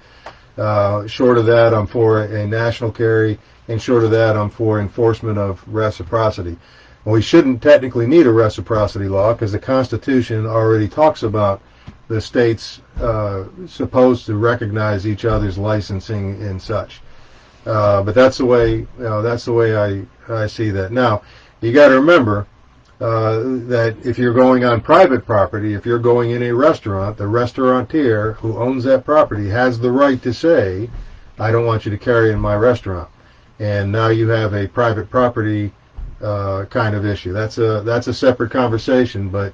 Speaker 1: Short of that, I'm for a national carry, and short of that, I'm for enforcement of reciprocity. Well, we shouldn't technically need a reciprocity law because the Constitution already talks about the states supposed to recognize each other's licensing and such. But that's the way I see that. Now, you got to remember that if you're going on private property, if you're going in a restaurant, the restaurateur who owns that property has the right to say, I don't want you to carry in my restaurant. And now you have a private property kind of issue. That's a separate conversation, but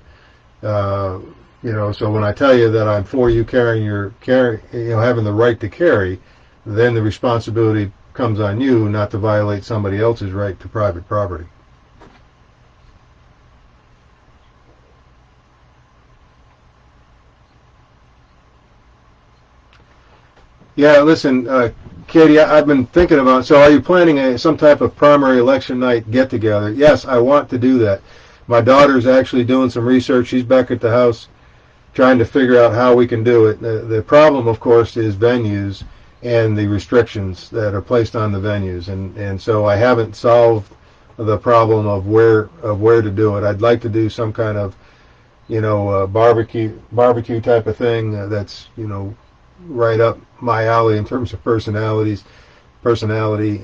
Speaker 1: so when I tell you that I'm for you having the right to carry, then the responsibility comes on you not to violate somebody else's right to private property. Yeah, listen, Katie, I've been thinking about, so are you planning some type of primary election night get-together? Yes, I want to do that. My daughter's actually doing some research. She's back at the house trying to figure out how we can do it. The problem, of course, is venues and the restrictions that are placed on the venues. And so I haven't solved the problem of where to do it. I'd like to do some kind of, barbecue type of thing that's, right up my alley in terms of personality,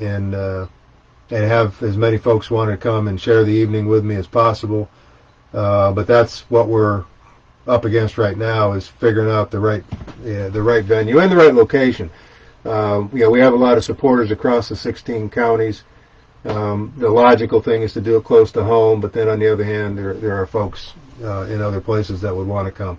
Speaker 1: and have as many folks want to come and share the evening with me as possible. But that's what we're up against right now, is figuring out the right venue and the right location. We have a lot of supporters across the 16 counties. The logical thing is to do it close to home, but then on the other hand, there are folks in other places that would want to come.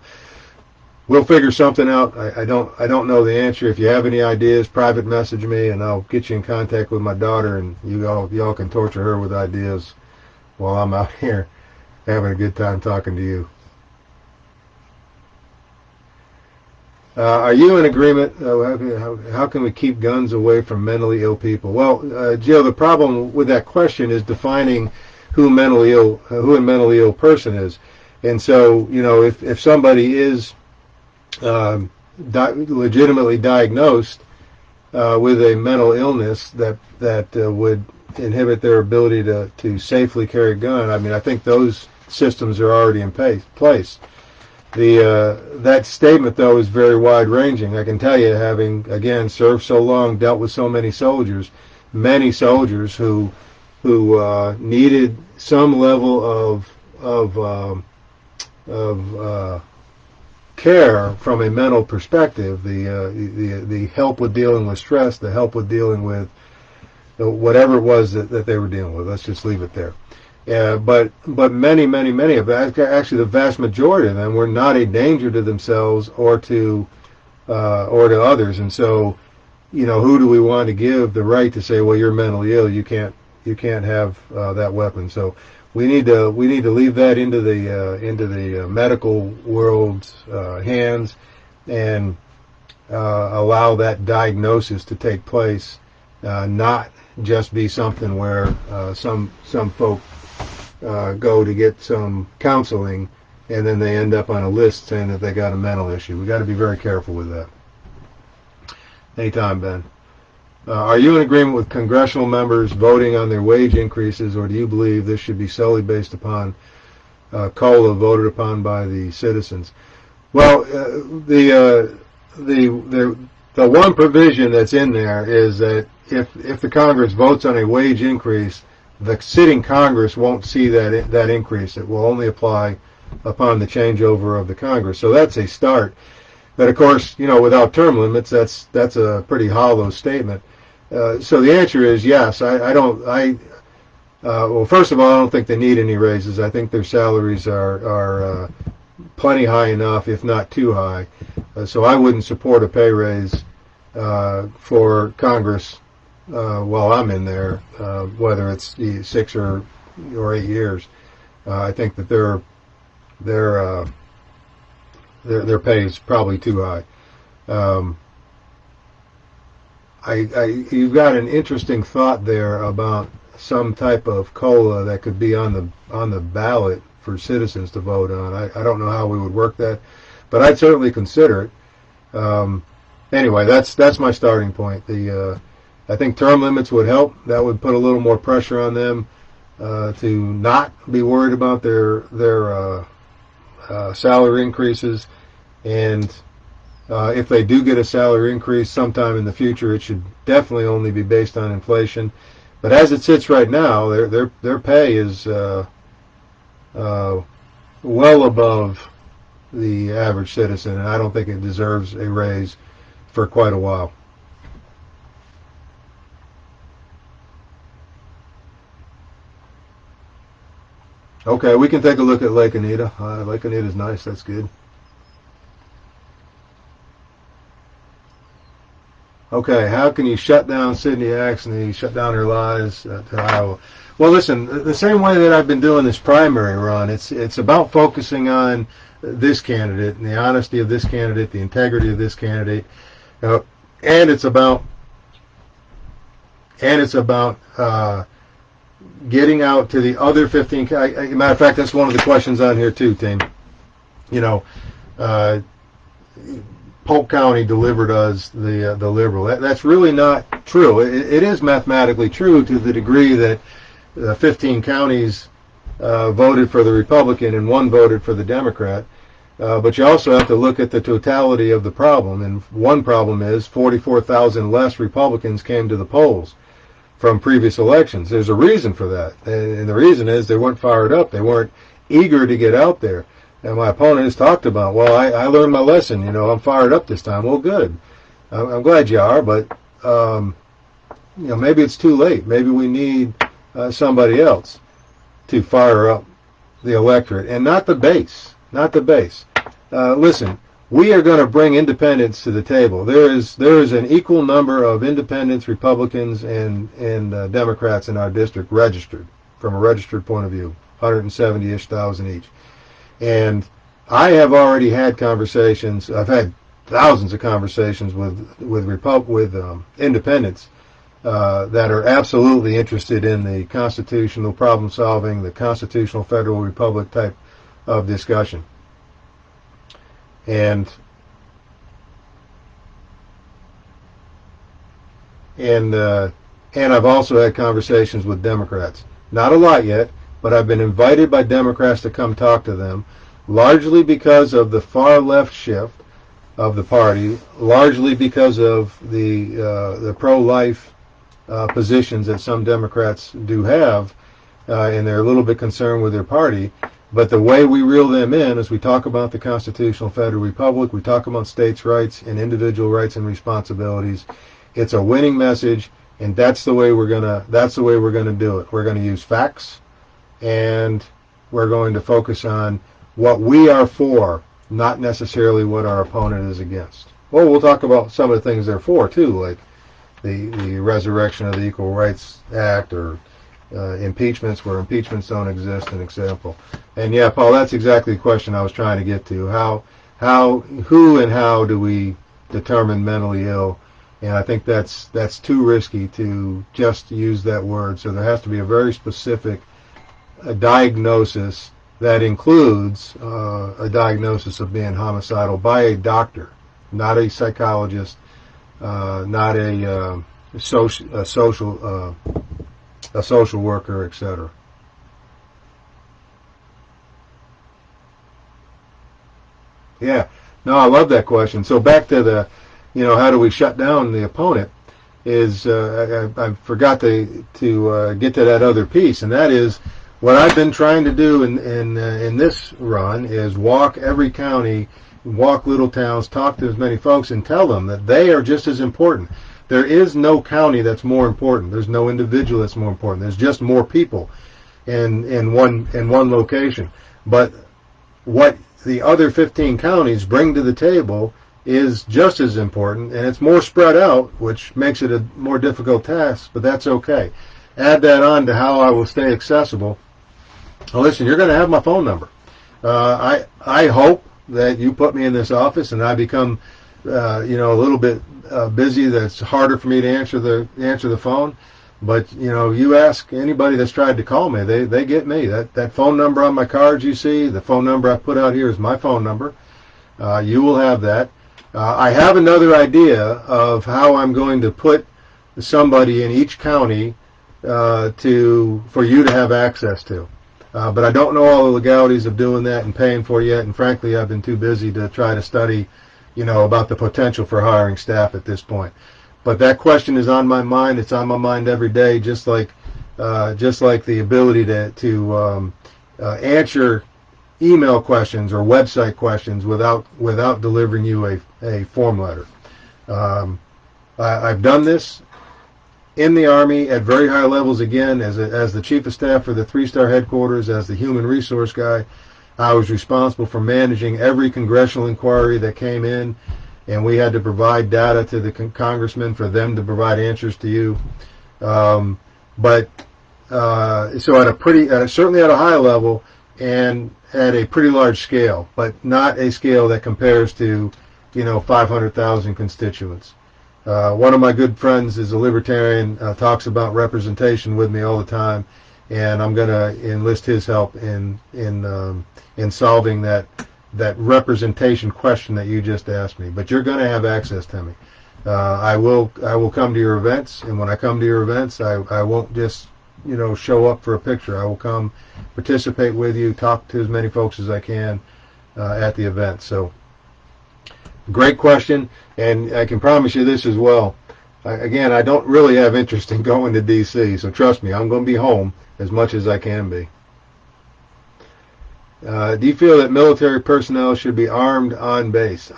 Speaker 1: We'll figure something out. I don't know the answer. If you have any ideas, private message me, and I'll get you in contact with my daughter, and y'all can torture her with ideas while I'm out here having a good time talking to you. Are you in agreement? How can we keep guns away from mentally ill people? Well, Jill, the problem with that question is defining who a mentally ill person is. And so, if somebody is legitimately diagnosed with a mental illness that would inhibit their ability to safely carry a gun, I think those systems are already in place. That statement, though, is very wide-ranging. I can tell you, having, again, served so long, dealt with so many soldiers who needed some level of care from a mental perspective, the help with dealing with stress, the help with dealing with whatever it was that they were dealing with. Let's just leave it there. But many of them, actually the vast majority of them, were not a danger to themselves or to others. And so, who do we want to give the right to say, well, you're mentally ill, you can't have that weapon? So we need to leave that into the medical world's hands and allow that diagnosis to take place not just be something where some folk go to get some counseling and then they end up on a list saying that they got a mental issue. We got to be very careful with that. Anytime, Ben. Are you in agreement with congressional members voting on their wage increases, or do you believe this should be solely based upon COLA voted upon by the citizens? Well, the one provision that's in there is that if the Congress votes on a wage increase, the sitting Congress won't see that increase. It will only apply upon the changeover of the Congress. So that's a start. But of course, without term limits, that's a pretty hollow statement. So the answer is yes. Well, first of all, I don't think they need any raises. I think their salaries are plenty high enough, if not too high. So I wouldn't support a pay raise for Congress while I'm in there, whether it's 6 or 8 years. I think that their pay is probably too high. You've got an interesting thought there about some type of COLA that could be on the ballot for citizens to vote on. I don't know how we would work that, but I'd certainly consider it. Anyway, that's my starting point. I think term limits would help. That would put a little more pressure on them to not be worried about their salary increases, and if they do get a salary increase sometime in the future, it should definitely only be based on inflation. But as it sits right now, their pay is well above the average citizen, and I don't think it deserves a raise for quite a while. Okay, we can take a look at Lake Anita. Lake Anita's nice. That's good. Okay, how can you shut down Sydney Axne, shut down her lies to Iowa? Well, listen, the same way that I've been doing this primary run, it's about focusing on this candidate and the honesty of this candidate, the integrity of this candidate, and it's about getting out to the other 15. Matter of fact, that's one of the questions on here too, team. Polk County delivered us the liberal. That's really not true. It is mathematically true to the degree that 15 counties voted for the Republican and 1 voted for the Democrat. But you also have to look at the totality of the problem. And one problem is 44,000 less Republicans came to the polls from previous elections. There's a reason for that. And the reason is they weren't fired up. They weren't eager to get out there. And my opponent has talked about, well, I learned my lesson. I'm fired up this time. Well, good. I'm glad you are, but maybe it's too late. Maybe we need somebody else to fire up the electorate, and not the base. Not the base. Listen, we are going to bring independents to the table. There is an equal number of independents, Republicans, and Democrats in our district registered, from a registered point of view, 170-ish thousand each. And I have already had conversations. I've had thousands of conversations with independents that are absolutely interested in the constitutional problem solving, the constitutional federal republic type of discussion. And I've also had conversations with Democrats. Not a lot yet, but I've been invited by Democrats to come talk to them, largely because of the far left shift of the party, largely because of the pro-life positions that some Democrats do have, and they're a little bit concerned with their party. But the way we reel them in is we talk about the constitutional federal republic, we talk about states' rights and individual rights and responsibilities. It's a winning message, and that's the way we're gonna do it. We're gonna use facts, and we're going to focus on what we are for, not necessarily what our opponent is against. Well, we'll talk about some of the things they're for too, like the resurrection of the Equal Rights Act, or impeachments where impeachments don't exist, an example. And yeah, Paul, that's exactly the question I was trying to get to. Who and how do we determine mentally ill? And I think that's too risky to just use that word. So there has to be a very specific diagnosis that includes a diagnosis of being homicidal by a doctor, not a psychologist, not a social worker, etc. Yeah, no, I love that question. So back to the, how do we shut down the opponent? Is I forgot to get to that other piece, and that is what I've been trying to do in this run is walk every county, walk little towns, talk to as many folks, and tell them that they are just as important. There is no county that's more important. There's no individual that's more important. There's just more people in one location. But what the other 15 counties bring to the table is just as important, and it's more spread out, which makes it a more difficult task, but that's okay. Add that on to how I will stay accessible. Well, listen, you're going to have my phone number. I hope that you put me in this office and I become, a little bit busy. That's harder for me to answer the phone. But you ask anybody that's tried to call me, they get me. That phone number on my cards you see, the phone number I put out here is my phone number. You will have that. I have another idea of how I'm going to put somebody in each county for you to have access to. But I don't know all the legalities of doing that and paying for it yet. And frankly, I've been too busy to try to study, about the potential for hiring staff at this point. But that question is on my mind. It's on my mind every day, just like the ability to answer email questions or website questions without delivering you a form letter. I've done this in the Army at very high levels again as the Chief of Staff for the 3-star headquarters, as the human resource guy. I was responsible for managing every congressional inquiry that came in, and we had to provide data to the congressmen for them to provide answers to you. So certainly at a high level and at a pretty large scale, but not a scale that compares to 500,000 constituents. One of my good friends is a libertarian, talks about representation with me all the time, and I'm going to enlist his help in solving that representation question that you just asked me. But you're going to have access to me. I will come to your events, and when I come to your events, I won't just show up for a picture. I will come participate with you, talk to as many folks as I can at the event. So great question, and I can promise you this as well. Again, I don't really have interest in going to D.C., so trust me, I'm going to be home as much as I can be. Do you feel that military personnel should be armed on a base?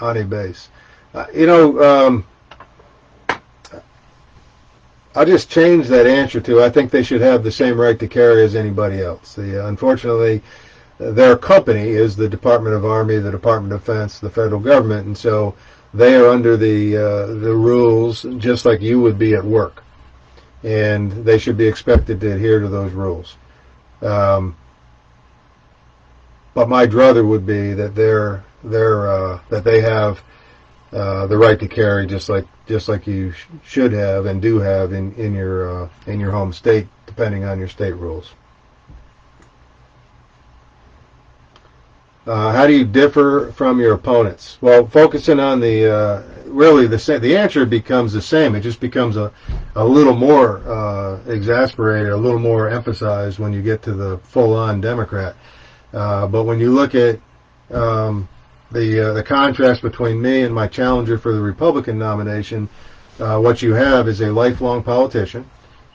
Speaker 1: I'll just change that answer to I think they should have the same right to carry as anybody else. Unfortunately, their company is the Department of Army, the Department of Defense, the federal government, and so they are under the rules just like you would be at work, and they should be expected to adhere to those rules. But my druther would be that that they have the right to carry just like you should have and do have in your home state, depending on your state rules. How do you differ from your opponents? Well, focusing on the answer becomes the same. It just becomes a little more exasperated, a little more emphasized when you get to the full-on Democrat. But when you look at the contrast between me and my challenger for the Republican nomination, what you have is a lifelong politician.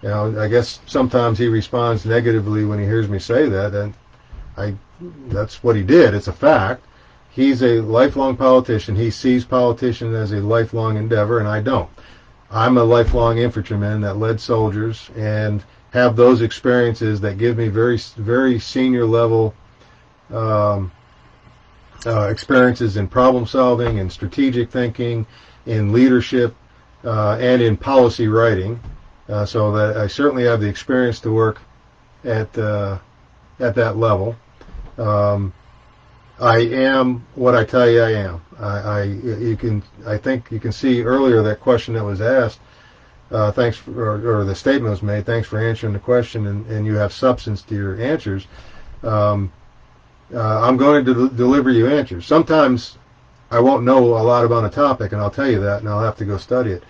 Speaker 1: I guess sometimes he responds negatively when he hears me say that, and that's what he did. It's a fact. He's a lifelong politician. He sees politician as a lifelong endeavor, and I don't. I'm a lifelong infantryman that led soldiers and have those experiences that give me very, very senior level experiences in problem solving and strategic thinking, in leadership, and in policy writing. So that I certainly have the experience to work at that level. I am what I tell you I am. I think you can see earlier that question that was asked. Thanks or the statement was made. Thanks for answering the question, and you have substance to your answers. Um, I'm going to deliver you answers. Sometimes I won't know a lot about a topic, and I'll tell you that, and I'll have to go study it.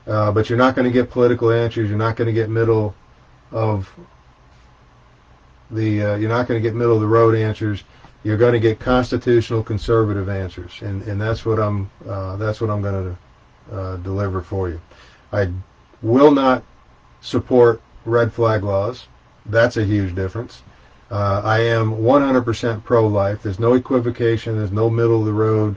Speaker 1: But you're not going to get political answers. You're not going to get middle of you're not going to get middle of the road answers. You're going to get constitutional conservative answers, and that's what I'm going to deliver for you. I will not support red flag laws. That's a huge difference. I am 100% pro-life. There's no equivocation. There's no middle of the road.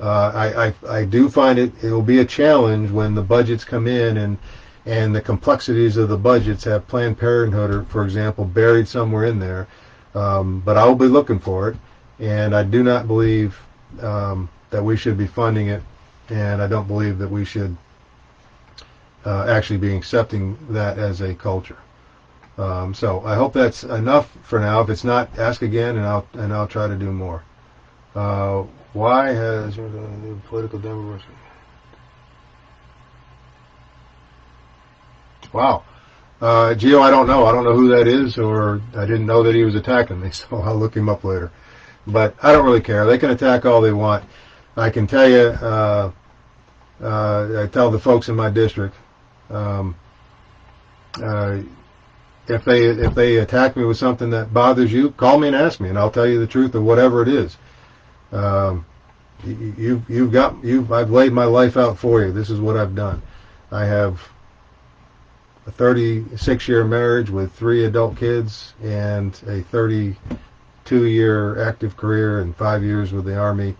Speaker 1: I do find it will be a challenge when the budgets come in and the complexities of the budgets have Planned Parenthood, or, for example, buried somewhere in there. But I will be looking for it, and I do not believe that we should be funding it, and I don't believe that we should actually be accepting that as a culture. So I hope that's enough for now. If it's not, ask again, and I'll try to do more. Why has political democracy? Wow. Gio, I don't know. I don't know who that is, or I didn't know that he was attacking me, so I'll look him up later. But I don't really care. They can attack all they want. I can tell you, I tell the folks in my district, if they attack me with something that bothers you, call me and ask me, and I'll tell you the truth of whatever it is. I've laid my life out for you. This is what I've done. I have a 36-year marriage with 3 adult kids and a 32-year active career and 5 years with the Army,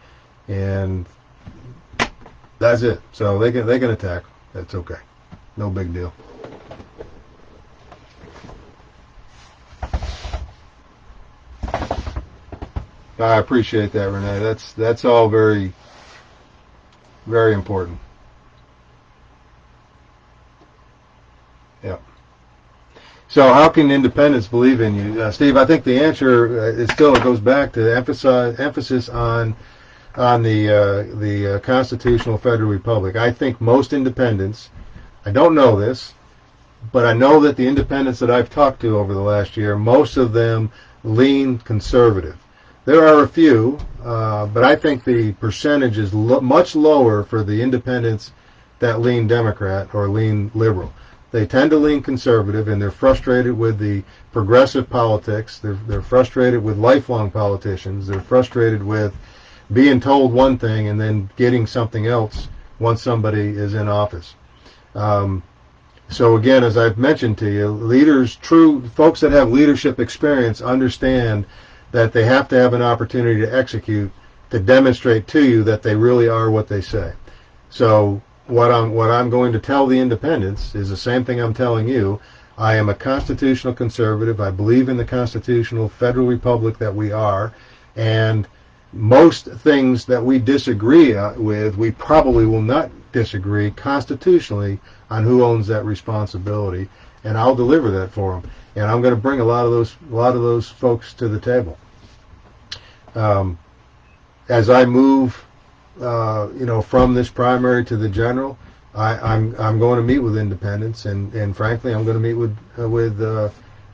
Speaker 1: and that's it. So they can attack. That's okay. No big deal. I appreciate that, Renee. That's all very, very important. Yeah. So how can independents believe in you, Steve? I think the answer it goes back to emphasis on the constitutional federal republic. I think most independents, I don't know this, but I know that the independents that I've talked to over the last year, most of them lean conservative. There are a few, but I think the percentage is much lower for the independents that lean Democrat or lean liberal. They tend to lean conservative, and they're frustrated with the progressive politics. They're frustrated with lifelong politicians. They're frustrated with being told one thing and then getting something else once somebody is in office. So again, as I've mentioned to you, true folks that have leadership experience understand that they have to have an opportunity to execute, to demonstrate to you that they really are what they say. So what I'm going to tell the independents is the same thing I'm telling you. I am a constitutional conservative. I believe in the constitutional federal republic that we are, and most things that we disagree with, we probably will not disagree constitutionally on who owns that responsibility, and I'll deliver that for them. And I'm going to bring a lot of those folks to the table. As I move, from this primary to the general, I'm going to meet with independents, and frankly, I'm going to meet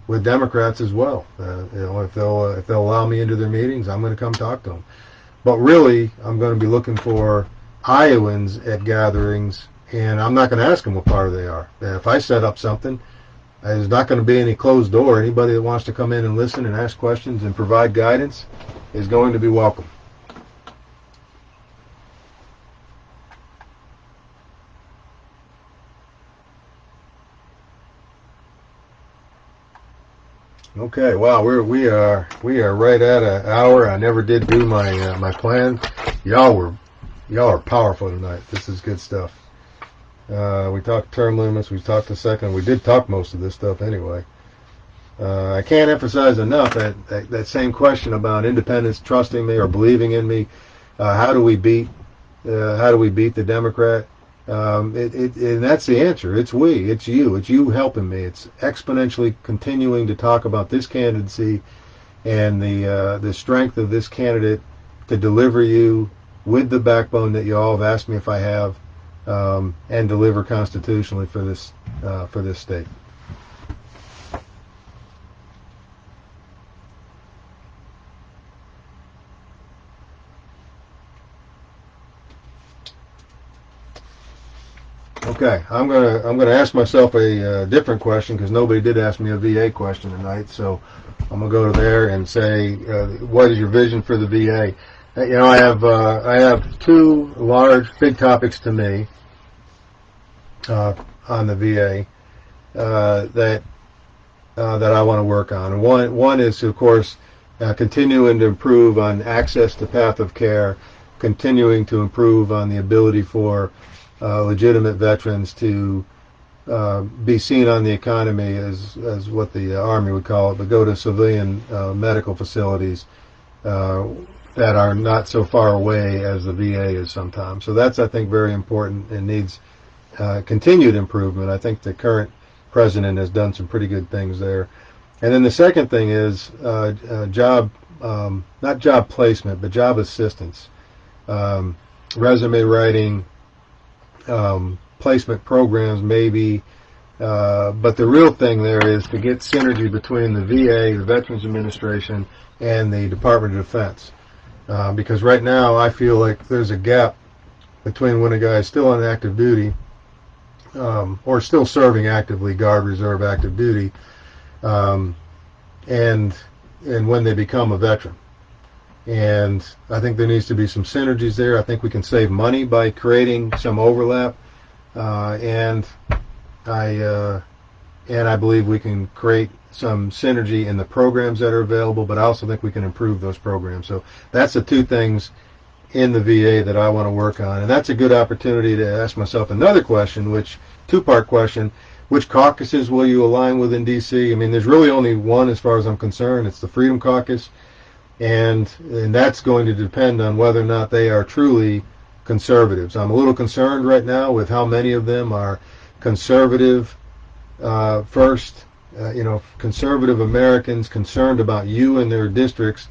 Speaker 1: with Democrats as well. If they'll allow me into their meetings, I'm going to come talk to them. But really, I'm going to be looking for Iowans at gatherings, and I'm not going to ask them what party they are. If I set up something, there's not going to be any closed door. Anybody that wants to come in and listen and ask questions and provide guidance is going to be welcome. Okay, wow, we are right at an hour. I never did do my plan. Y'all are powerful tonight. This is good stuff. We talked term limits. We talked a second. We did talk most of this stuff anyway. I can't emphasize enough that same question about independents trusting me or believing in me. How do we beat the Democrat? And that's the answer. It's we. It's you. It's you helping me. It's exponentially continuing to talk about this candidacy and the strength of this candidate to deliver you with the backbone that you all have asked me if I have, and deliver constitutionally for this state. Okay, I'm gonna ask myself a different question, because nobody did ask me a VA question tonight. So I'm gonna go to there and say, what is your vision for the VA? I have two big topics to me on the VA that I want to work on. One is, of course, continuing to improve on access to path of care, continuing to improve on the ability for legitimate veterans to be seen on the economy as what the Army would call it, but go to civilian medical facilities that are not so far away as the VA is sometimes. So that's, I think, very important and needs continued improvement. I think the current president has done some pretty good things there. And then the second thing is not job placement, but job assistance, resume writing, placement programs maybe, but the real thing there is to get synergy between the VA, the Veterans Administration, and the Department of Defense. Because right now I feel like there's a gap between when a guy is still on active duty, or still serving actively, Guard, Reserve, active duty, and when they become a veteran. And I think there needs to be some synergies there. I think we can save money by creating some overlap, and I believe we can create some synergy in the programs that are available, but I also think we can improve those programs. So that's the two things in the VA that I want to work on. And that's a good opportunity to ask myself another question, two-part question: which caucuses will you align with in D.C.? I mean, there's really only one as far as I'm concerned. It's the Freedom Caucus, and that's going to depend on whether or not they are truly conservatives. I'm a little concerned right now with how many of them are conservative first, conservative Americans concerned about you and their districts,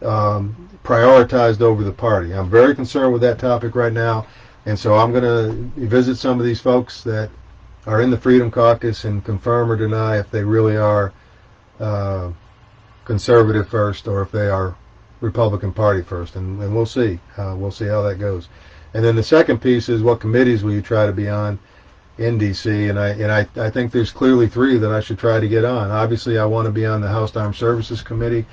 Speaker 1: prioritized over the party. I'm very concerned with that topic right now, and so I'm going to visit some of these folks that are in the Freedom Caucus and confirm or deny if they really are conservative first, or if they are Republican Party first, and we'll see. We'll see how that goes. And then the second piece is, what committees will you try to be on in D.C.? And I think there's clearly three that I should try to get on. Obviously, I want to be on the House Armed Services Committee.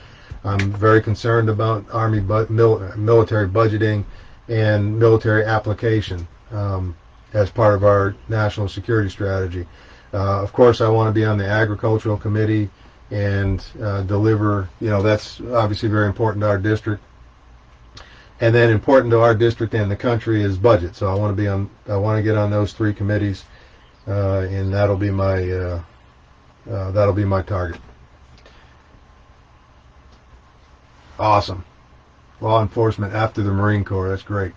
Speaker 1: I'm very concerned about Army military budgeting and military application as part of our national security strategy. Of course, I want to be on the Agricultural Committee and deliver. That's obviously very important to our district. And then important to our district and the country is budget. So I want to get on those three committees, and that'll be my target. Awesome. Law enforcement after the Marine Corps. That's great.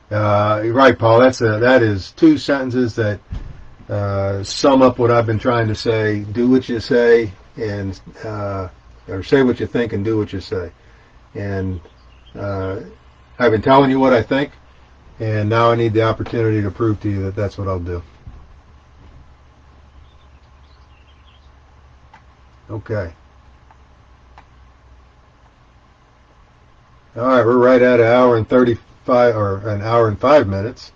Speaker 1: You're right, Paul. That is two sentences that sum up what I've been trying to say. Do what you say, and or say what you think and do what you say. And I've been telling you what I think, and now I need the opportunity to prove to you that that's what I'll do. Okay. All right, we're right at an hour and 35, or an hour and 5 minutes.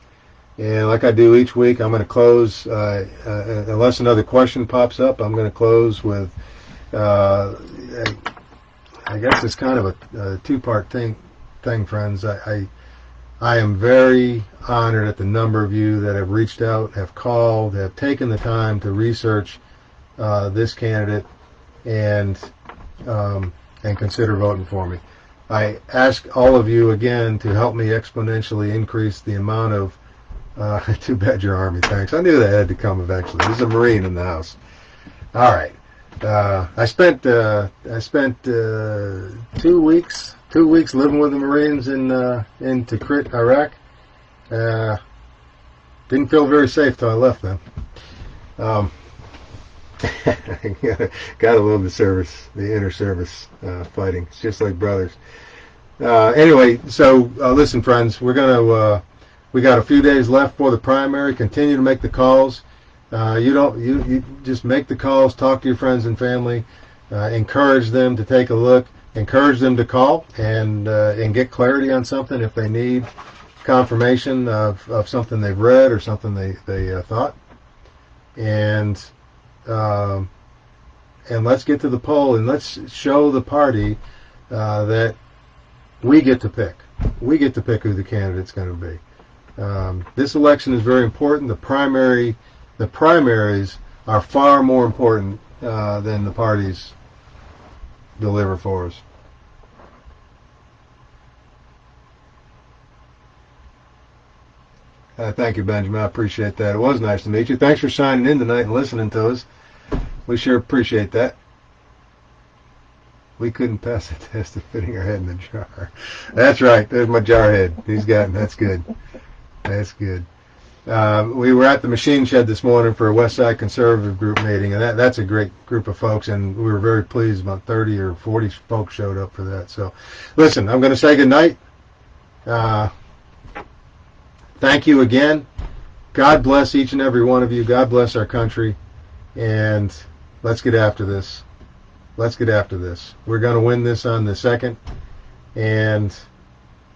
Speaker 1: And like I do each week, I'm going to close, unless another question pops up, I'm going to close with, I guess it's kind of a two-part thing, friends. I am very honored at the number of you that have reached out, have called, have taken the time to research this candidate and consider voting for me. I ask all of you again to help me exponentially increase the amount of too bad your Army, thanks. I knew that had to come eventually. There's a Marine in the house. All right. I spent 2 weeks living with the Marines in Tikrit, Iraq. Didn't feel very safe till I left them. Gotta love the service, the inter-service fighting. It's just like brothers. Anyway, so listen, friends, we got a few days left for the primary. Continue to make the calls. You just make the calls. Talk to your friends and family. Encourage them to take a look. Encourage them to call and get clarity on something if they need confirmation of something they've read or something they thought. And let's get to the poll and let's show the party that we get to pick. We get to pick who the candidate's going to be. This election is very important. The primaries are far more important than the parties deliver for us. Thank you, Benjamin. I appreciate that. It was nice to meet you. Thanks for signing in tonight and listening to us. We sure appreciate that. We couldn't pass the test of fitting our head in the jar. That's right. There's my jar head. That's good. That's good. We were at the machine shed this morning for a West Side Conservative Group meeting, and that's a great group of folks, and we were very pleased. About 30 or 40 folks showed up for that. So, listen, I'm going to say good night. Thank you again. God bless each and every one of you. God bless our country, and let's get after this. Let's get after this. We're going to win this on the 2nd, and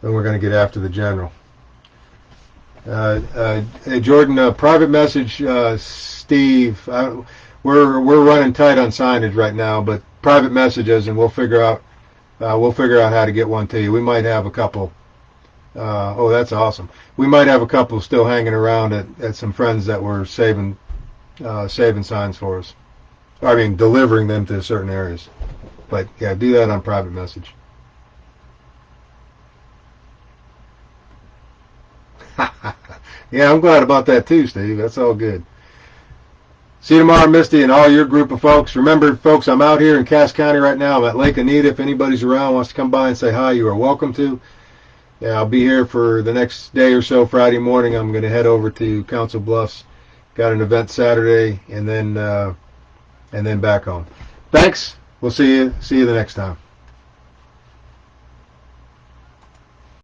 Speaker 1: then we're going to get after the general. Hey, Jordan, private message, Steve. We're running tight on signage right now, but private messages, and we'll figure out how to get one to you. We might have a couple. Oh, that's awesome. We might have a couple still hanging around at some friends that were saving signs for us. I mean, delivering them to certain areas. But yeah, do that on private message. Yeah, I'm glad about that too, Steve. That's all good. See you tomorrow, Misty, and all your group of folks. Remember, folks, I'm out here in Cass County right now. I'm at Lake Anita. If anybody's around, wants to come by and say hi, you are welcome to. Yeah, I'll be here for the next day or so. Friday morning, I'm going to head over to Council Bluffs. Got an event Saturday, and then back home. Thanks. We'll see you the next time.